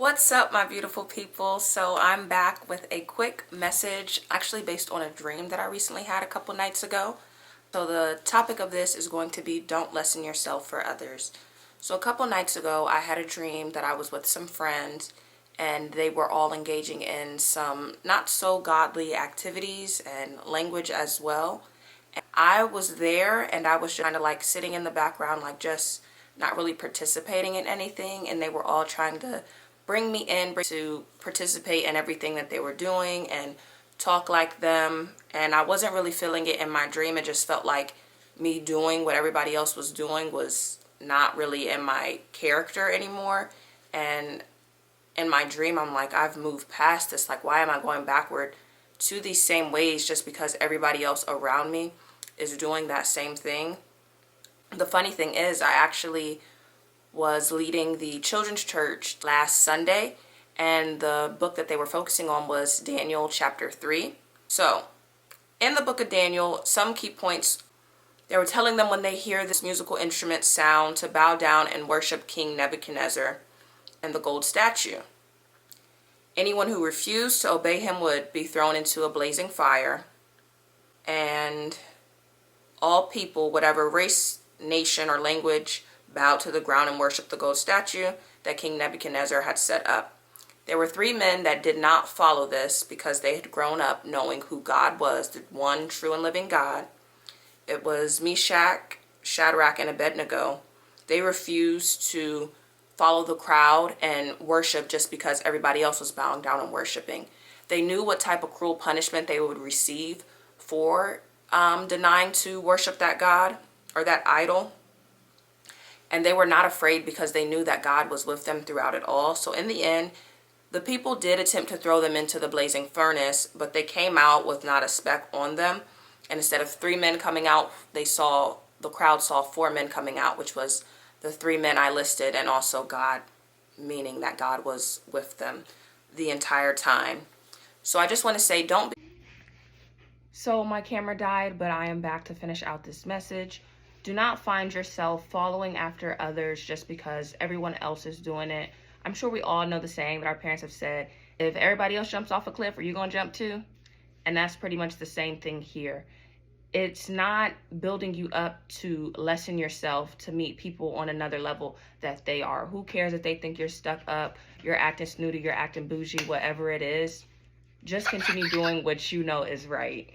What's up, my beautiful people? So I'm back with a quick message, actually based on a dream that I recently had a couple nights ago. So the topic of this is going to be don't lessen yourself for others. So a couple nights ago, I had a dream that I was with some friends and they were all engaging in some not so godly activities and language as well. And I was there and I was kind of like sitting in the background, like just not really participating in anything, and they were all trying to bring me in to participate in everything that they were doing and talk like them. And I wasn't really feeling it in my dream. It just felt like me doing what everybody else was doing was not really in my character anymore. And in my dream, I'm like, I've moved past this. Like, why am I going backward to these same ways just because everybody else around me is doing that same thing? The funny thing is, I actually was leading the children's church last Sunday, and the book that they were focusing on was Daniel chapter 3. So, in the book of Daniel, some key points, they were telling them when they hear this musical instrument sound to bow down and worship King Nebuchadnezzar and the gold statue. Anyone who refused to obey him would be thrown into a blazing fire, and all people, whatever race, nation, or language, bowed to the ground and worshiped the gold statue that King Nebuchadnezzar had set up. There were 3 men that did not follow this because they had grown up knowing who God was, the one true and living God. It was Meshach, Shadrach, and Abednego. They refused to follow the crowd and worship just because everybody else was bowing down and worshiping. They knew what type of cruel punishment they would receive for denying to worship that God or that idol. And they were not afraid because they knew that God was with them throughout it all. So in the end, the people did attempt to throw them into the blazing furnace, but they came out with not a speck on them. And instead of 3 men coming out, the crowd saw 4 men coming out, which was the 3 men I listed, and also God, meaning that God was with them the entire time. So I just want to say, don't be... So my camera died, but I am back to finish out this message. Do not find yourself following after others just because everyone else is doing it. I'm sure we all know the saying that our parents have said, if everybody else jumps off a cliff, are you going to jump too? And that's pretty much the same thing here. It's not building you up to lessen yourself to meet people on another level that they are. Who cares if they think you're stuck up, you're acting snooty, you're acting bougie, whatever it is. Just continue doing what you know is right.